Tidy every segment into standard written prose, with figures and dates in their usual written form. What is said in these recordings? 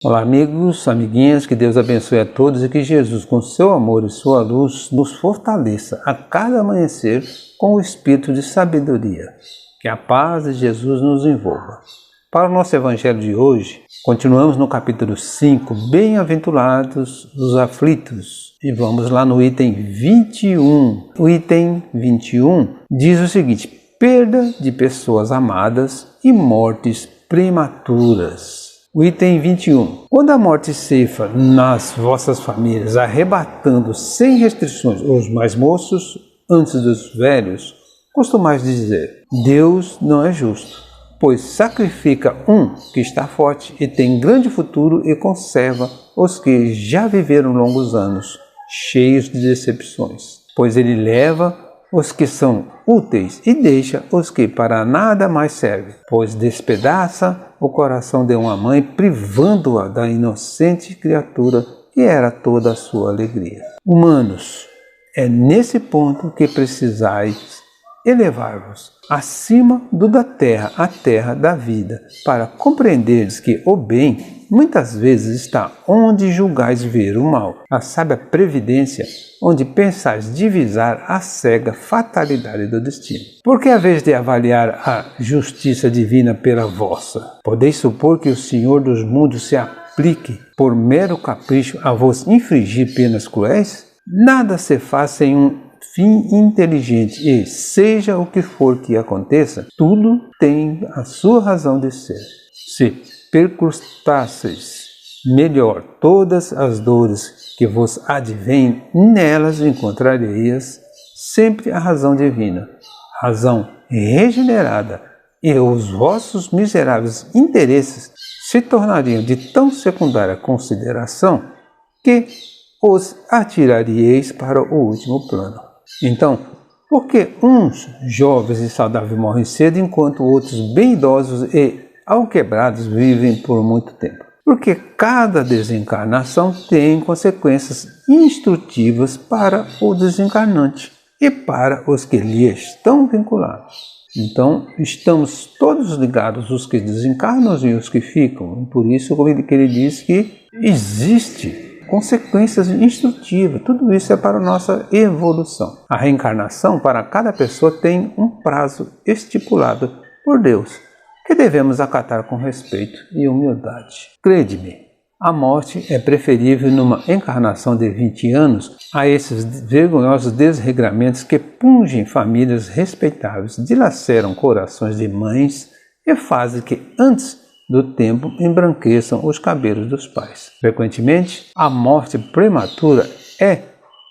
Olá amigos, amiguinhas, que Deus abençoe a todos e que Jesus, com seu amor e sua luz, nos fortaleça a cada amanhecer com o espírito de sabedoria. Que a paz de Jesus nos envolva. Para o nosso evangelho de hoje, continuamos no capítulo 5, Bem-aventurados os aflitos. E vamos lá no item 21. O item 21 diz o seguinte: perda de pessoas amadas e mortes prematuras. O item 21. Quando a morte ceifa nas vossas famílias, arrebatando sem restrições os mais moços antes dos velhos, costumais dizer: Deus não é justo, pois sacrifica um que está forte e tem grande futuro e conserva os que já viveram longos anos, cheios de decepções. Pois ele leva os que são úteis e deixa os que para nada mais servem, pois despedaça o coração de uma mãe, privando-a da inocente criatura que era toda a sua alegria. Humanos, é nesse ponto que precisais elevar-vos acima do da terra, a terra da vida, para compreenderes que o bem muitas vezes está onde julgais ver o mal, a sábia previdência onde pensais divisar a cega fatalidade do destino. Porque a vez de avaliar a justiça divina pela vossa, podeis supor que o Senhor dos mundos se aplique por mero capricho a vos infligir penas cruéis? Nada se faz sem um fim inteligente e, seja o que for que aconteça, tudo tem a sua razão de ser. Se percrustasseis melhor todas as dores que vos advêm, nelas encontrareis sempre a razão divina, razão regenerada, e os vossos miseráveis interesses se tornariam de tão secundária consideração que os atiraríeis para o último plano. Então, por que uns jovens e saudáveis morrem cedo, enquanto outros bem idosos e alquebrados vivem por muito tempo? Porque cada desencarnação tem consequências instrutivas para o desencarnante e para os que lhe estão vinculados. Então, estamos todos ligados, os que desencarnam e os que ficam. Por isso que ele diz que existe consequências instrutivas. Tudo isso é para a nossa evolução. A reencarnação para cada pessoa tem um prazo estipulado por Deus, que devemos acatar com respeito e humildade. Crede-me, a morte é preferível numa encarnação de 20 anos a esses vergonhosos desregramentos que pungem famílias respeitáveis, dilaceram corações de mães e fazem que antes do tempo embranqueçam os cabelos dos pais. Frequentemente, a morte prematura é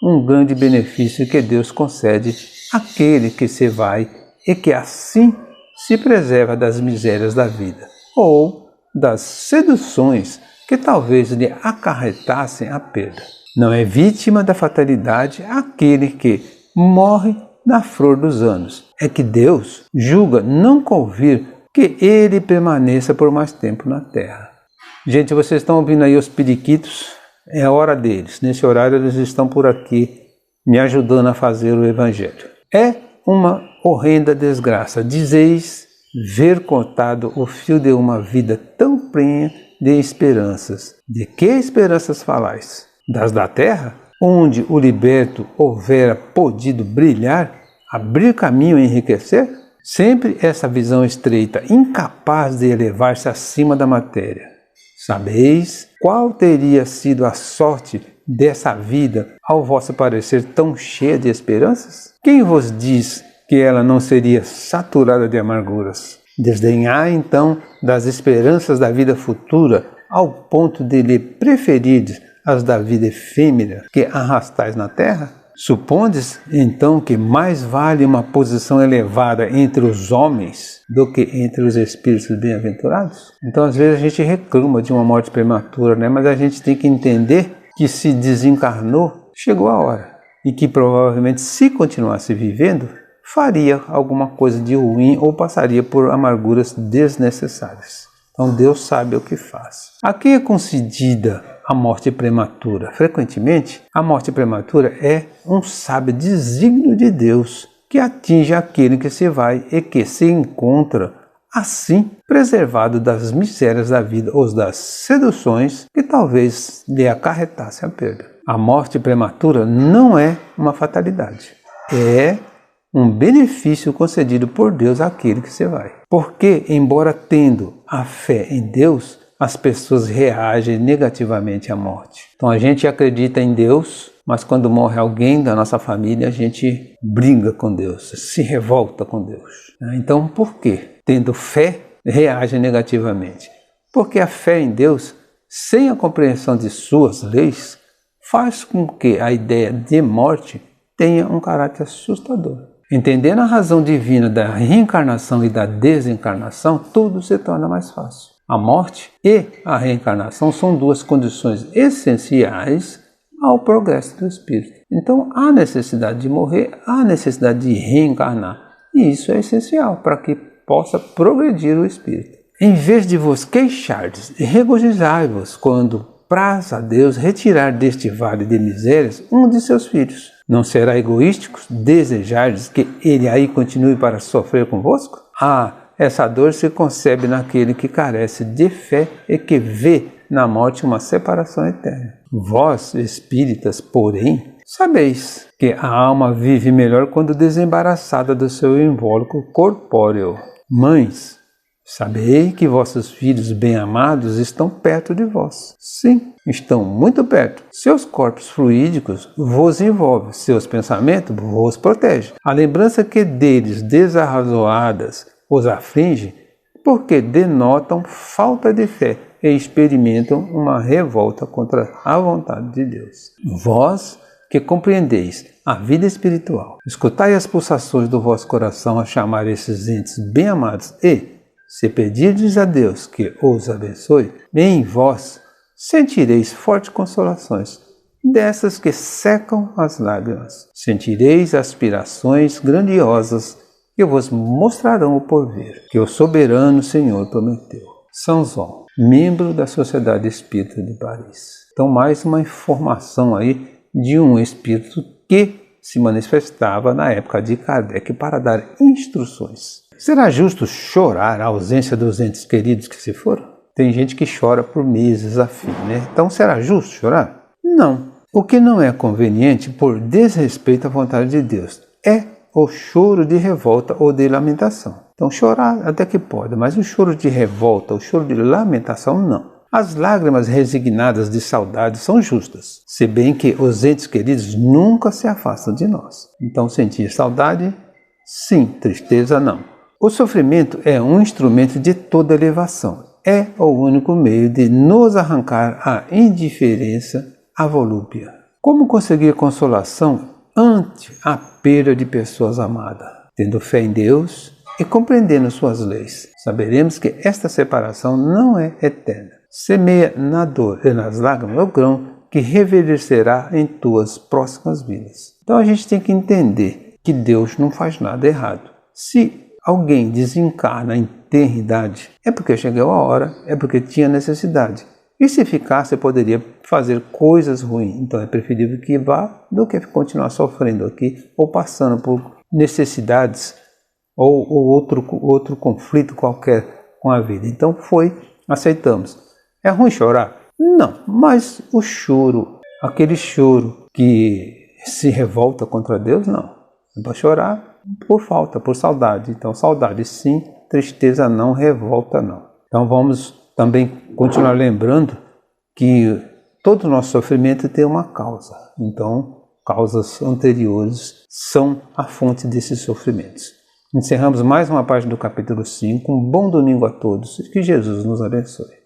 um grande benefício que Deus concede àquele que se vai e que assim se preserva das misérias da vida ou das seduções que talvez lhe acarretassem a perda. Não é vítima da fatalidade aquele que morre na flor dos anos. É que Deus julga não convir que ele permaneça por mais tempo na terra. Gente, vocês estão ouvindo aí os periquitos? É a hora deles. Nesse horário eles estão por aqui me ajudando a fazer o evangelho. É uma horrenda desgraça. Dizeis ver cortado o fio de uma vida tão prenha de esperanças. De que esperanças falais? Das da terra? Onde o liberto houvera podido brilhar, abrir caminho e enriquecer? Sempre essa visão estreita, incapaz de elevar-se acima da matéria. Sabeis qual teria sido a sorte dessa vida, ao vosso parecer tão cheia de esperanças? Quem vos diz que ela não seria saturada de amarguras? Desdenhai então das esperanças da vida futura, ao ponto de lhe preferir as da vida efêmera que arrastais na terra? Supondes, então, que mais vale uma posição elevada entre os homens do que entre os espíritos bem-aventurados? Então, às vezes, a gente reclama de uma morte prematura, né? Mas a gente tem que entender que se desencarnou, chegou a hora. E que provavelmente, se continuasse vivendo, faria alguma coisa de ruim ou passaria por amarguras desnecessárias. Então, Deus sabe o que faz. A quem é concedida a morte prematura? Frequentemente, a morte prematura é um sábio desígnio de Deus que atinge aquele que se vai e que se encontra assim preservado das misérias da vida ou das seduções que talvez lhe acarretassem a perda. A morte prematura não é uma fatalidade, é um benefício concedido por Deus àquele que se vai. Porque, embora tendo a fé em Deus, as pessoas reagem negativamente à morte. Então a gente acredita em Deus, mas quando morre alguém da nossa família, a gente briga com Deus, se revolta com Deus. Então por quê? Tendo fé, reage negativamente. Porque a fé em Deus, sem a compreensão de suas leis, faz com que a ideia de morte tenha um caráter assustador. Entendendo a razão divina da reencarnação e da desencarnação, tudo se torna mais fácil. A morte e a reencarnação são duas condições essenciais ao progresso do espírito. Então, há necessidade de morrer, há necessidade de reencarnar. E isso é essencial para que possa progredir o espírito. Em vez de vos queixardes, regozijai-vos quando praz a Deus retirar deste vale de misérias um de seus filhos. Não será egoístico desejardes que ele aí continue para sofrer convosco? Essa dor se concebe naquele que carece de fé e que vê na morte uma separação eterna. Vós, espíritas, porém, sabeis que a alma vive melhor quando desembaraçada do seu invólucro corpóreo. Mães, sabei que vossos filhos bem-amados estão perto de vós. Sim, estão muito perto. Seus corpos fluídicos vos envolvem, seus pensamentos vos protegem. A lembrança que deles desarrazoadas os aflige, porque denotam falta de fé e experimentam uma revolta contra a vontade de Deus. Vós que compreendeis a vida espiritual, escutai as pulsações do vosso coração a chamar esses entes bem-amados e, se pedirdes a Deus que os abençoe, em vós sentireis fortes consolações, dessas que secam as lágrimas. Sentireis aspirações grandiosas que vos mostrarão o porvir, que o soberano Senhor prometeu. São João, membro da Sociedade Espírita de Paris. Então, mais uma informação aí de um espírito que se manifestava na época de Kardec para dar instruções. Será justo chorar a ausência dos entes queridos que se foram? Tem gente que chora por meses a fio, né? Então, será justo chorar? Não. O que não é conveniente por desrespeito à vontade de Deus é o choro de revolta ou de lamentação. Então, chorar até que pode, mas o choro de revolta, o choro de lamentação, não. As lágrimas resignadas de saudade são justas, se bem que os entes queridos nunca se afastam de nós. Então, sentir saudade, sim, tristeza, não. O sofrimento é um instrumento de toda elevação. É o único meio de nos arrancar a indiferença, a volúpia. Como conseguir consolação ante a perda de pessoas amadas? Tendo fé em Deus e compreendendo suas leis, saberemos que esta separação não é eterna. Semeia na dor e nas lágrimas o grão que reverdecerá em tuas próximas vidas. Então a gente tem que entender que Deus não faz nada errado. Se alguém desencarna em tenra idade, é porque chegou a hora, é porque tinha necessidade. E se ficasse, poderia fazer coisas ruins. Então é preferível que vá do que continuar sofrendo aqui ou passando por necessidades ou outro conflito qualquer com a vida. Então aceitamos. É ruim chorar? Não, mas o choro, aquele choro que se revolta contra Deus, não. É para chorar por falta, por saudade. Então saudade sim, tristeza não, revolta não. Então vamos também continuar lembrando que todo o nosso sofrimento tem uma causa. Então, causas anteriores são a fonte desses sofrimentos. Encerramos mais uma parte do capítulo 5. Um bom domingo a todos e que Jesus nos abençoe.